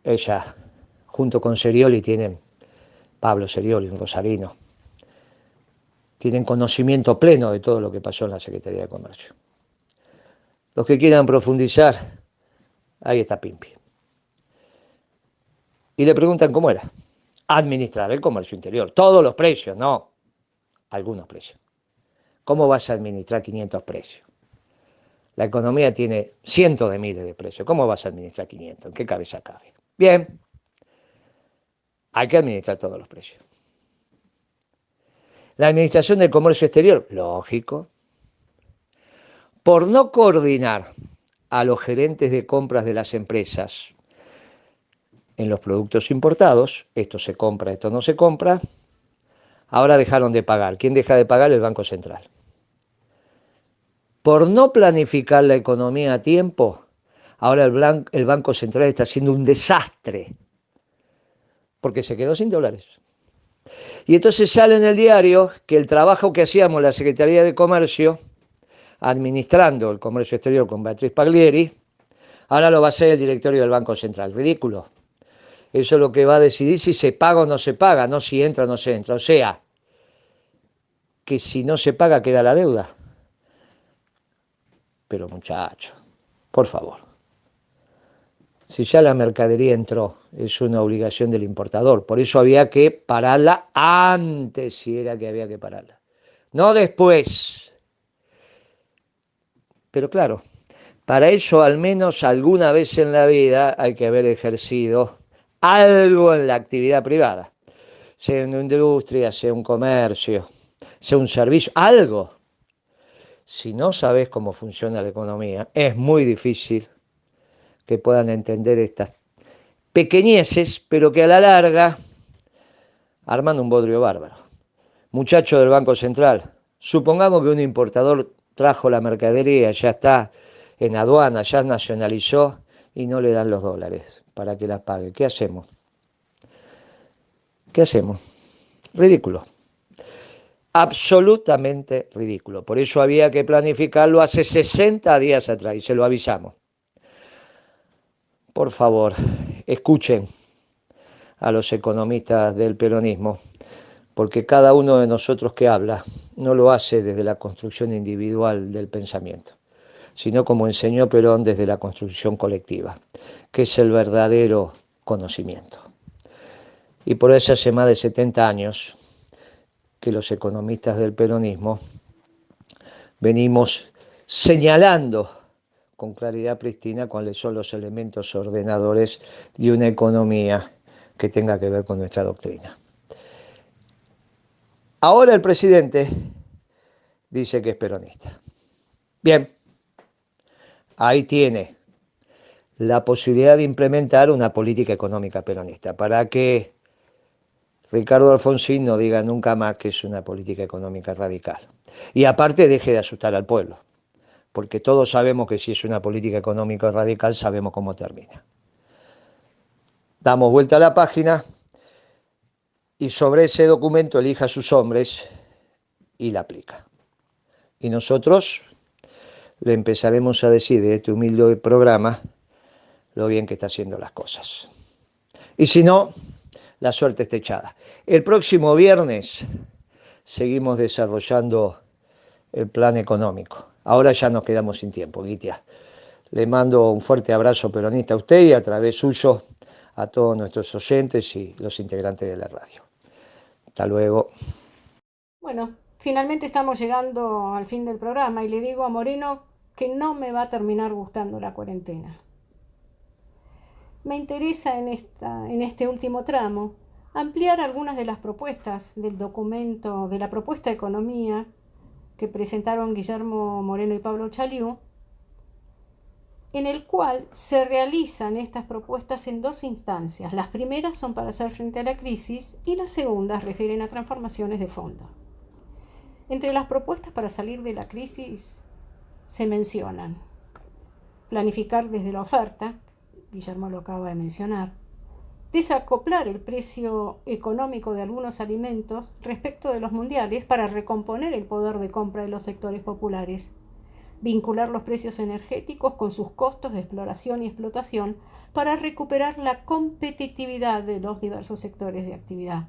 Ella, junto con Serioli, Pablo Serioli, un rosarino, tienen conocimiento pleno de todo lo que pasó en la Secretaría de Comercio. Los que quieran profundizar, ahí está Pimpi. Y le preguntan cómo era administrar el comercio interior. Todos los precios, no, algunos precios. ¿Cómo vas a administrar 500 precios? La economía tiene cientos de miles de precios. ¿Cómo vas a administrar 500? ¿En qué cabeza cabe? Bien, hay que administrar todos los precios. La administración del comercio exterior, lógico. Por no coordinar a los gerentes de compras de las empresas en los productos importados, esto se compra, esto no se compra, ahora dejaron de pagar. ¿Quién deja de pagar? El Banco Central. Por no planificar la economía a tiempo, ahora el Banco Central está haciendo un desastre, porque se quedó sin dólares. Y entonces sale en el diario que el trabajo que hacíamos la Secretaría de Comercio, administrando el comercio exterior con Beatriz Paglieri, ahora lo va a hacer el directorio del Banco Central. Ridículo. Eso es lo que va a decidir si se paga o no se paga, no si entra o no se entra. O sea, que si no se paga queda la deuda. Pero muchachos, por favor, si ya la mercadería entró, es una obligación del importador. Por eso había que pararla antes, si era que había que pararla. No después. Pero claro, para eso al menos alguna vez en la vida hay que haber ejercido algo en la actividad privada. Sea una industria, sea un comercio, sea un servicio, algo. Si no sabes cómo funciona la economía, es muy difícil que puedan entender estas pequeñeces, pero que a la larga arman un bodrio bárbaro. Muchacho del Banco Central, supongamos que un importador trajo la mercadería, ya está en aduana, ya nacionalizó y no le dan los dólares para que la pague. ¿Qué hacemos? ¿Qué hacemos? Ridículo. Absolutamente ridículo. Por eso había que planificarlo hace 60 días atrás y se lo avisamos. Por favor, escuchen a los economistas del peronismo, porque cada uno de nosotros que habla no lo hace desde la construcción individual del pensamiento, sino como enseñó Perón desde la construcción colectiva, que es el verdadero conocimiento. Y por eso hace más de 70 años que los economistas del peronismo venimos señalando con claridad prístina cuáles son los elementos ordenadores de una economía que tenga que ver con nuestra doctrina. Ahora el presidente dice que es peronista. Bien, ahí tiene la posibilidad de implementar una política económica peronista, para que Ricardo Alfonsín no diga nunca más que es una política económica radical. Y aparte deje de asustar al pueblo, porque todos sabemos que si es una política económica radical sabemos cómo termina. Damos vuelta a la página y sobre ese documento elija a sus hombres y la aplica. Y nosotros le empezaremos a decir de este humilde programa lo bien que está haciendo las cosas. Y si no, la suerte está echada. El próximo viernes seguimos desarrollando el plan económico. Ahora ya nos quedamos sin tiempo, Guitia. Le mando un fuerte abrazo peronista a usted y a través suyo a todos nuestros oyentes y los integrantes de la radio. Hasta luego. Bueno, finalmente estamos llegando al fin del programa y le digo a Moreno que no me va a terminar gustando la cuarentena. Me interesa en este último tramo ampliar algunas de las propuestas del documento de la propuesta de economía que presentaron Guillermo Moreno y Pablo Chaliú, en el cual se realizan estas propuestas en dos instancias. Las primeras son para hacer frente a la crisis y las segundas refieren a transformaciones de fondo. Entre las propuestas para salir de la crisis se mencionan planificar desde la oferta, Guillermo lo acaba de mencionar, desacoplar el precio económico de algunos alimentos respecto de los mundiales para recomponer el poder de compra de los sectores populares, vincular los precios energéticos con sus costos de exploración y explotación para recuperar la competitividad de los diversos sectores de actividad,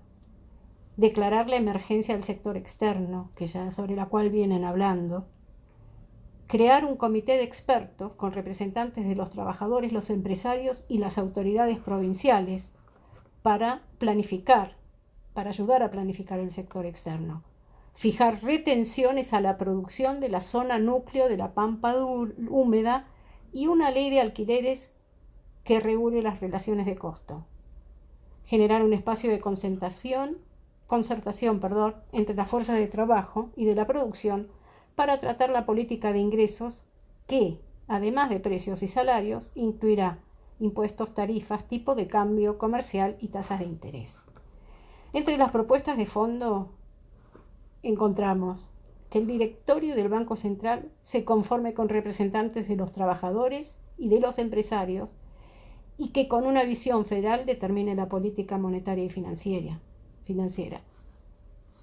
declarar la emergencia del sector externo, sobre la cual vienen hablando, crear un comité de expertos con representantes de los trabajadores, los empresarios y las autoridades provinciales para planificar, para ayudar a planificar el sector externo. Fijar retenciones a la producción de la zona núcleo de la pampa húmeda y una ley de alquileres que regule las relaciones de costo. Generar un espacio de concertación entre las fuerzas de trabajo y de la producción para tratar la política de ingresos que, además de precios y salarios, incluirá impuestos, tarifas, tipo de cambio comercial y tasas de interés. Entre las propuestas de fondo encontramos que el directorio del Banco Central se conforme con representantes de los trabajadores y de los empresarios y que con una visión federal determine la política monetaria y financiera.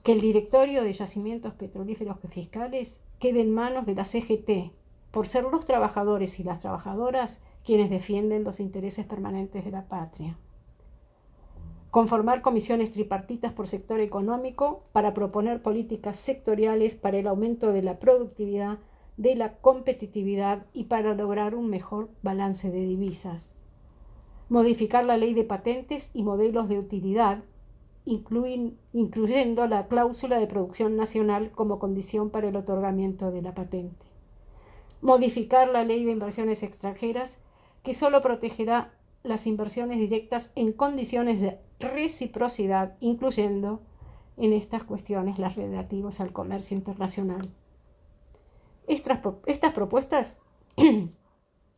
Que el directorio de yacimientos petrolíferos y fiscales quede en manos de la CGT, por ser los trabajadores y las trabajadoras quienes defienden los intereses permanentes de la patria. Conformar comisiones tripartitas por sector económico para proponer políticas sectoriales para el aumento de la productividad, de la competitividad y para lograr un mejor balance de divisas. Modificar la ley de patentes y modelos de utilidad, incluyendo la cláusula de producción nacional como condición para el otorgamiento de la patente. Modificar la ley de inversiones extranjeras, que solo protegerá las inversiones directas en condiciones de reciprocidad, incluyendo en estas cuestiones las relativas al comercio internacional. Estas propuestas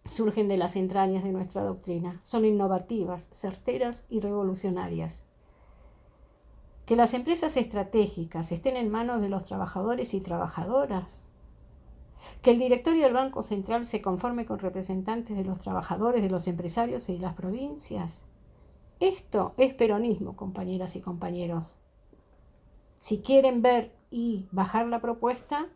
surgen de las entrañas de nuestra doctrina, son innovativas, certeras y revolucionarias. Que las empresas estratégicas estén en manos de los trabajadores y trabajadoras. Que el directorio del Banco Central se conforme con representantes de los trabajadores, de los empresarios y de las provincias. Esto es peronismo, compañeras y compañeros. Si quieren ver y bajar la propuesta,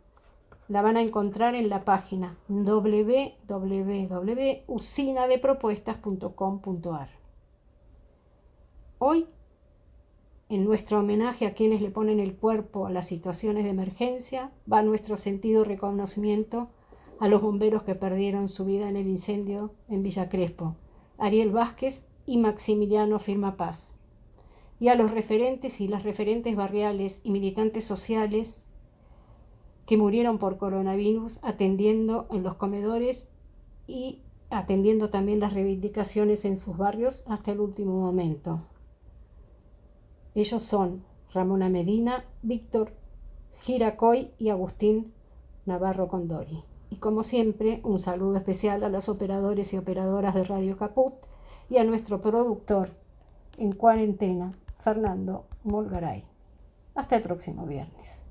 la van a encontrar en la página www.usinadepropuestas.com.ar. Hoy, en nuestro homenaje a quienes le ponen el cuerpo a las situaciones de emergencia, va nuestro sentido reconocimiento a los bomberos que perdieron su vida en el incendio en Villa Crespo, Ariel Vázquez y Maximiliano Firmapaz, y a los referentes y las referentes barriales y militantes sociales que murieron por coronavirus atendiendo en los comedores y atendiendo también las reivindicaciones en sus barrios hasta el último momento. Ellos son Ramona Medina, Víctor Giracoy y Agustín Navarro Condori. Y como siempre, un saludo especial a los operadores y operadoras de Radio Caput y a nuestro productor en cuarentena, Fernando Molgaray. Hasta el próximo viernes.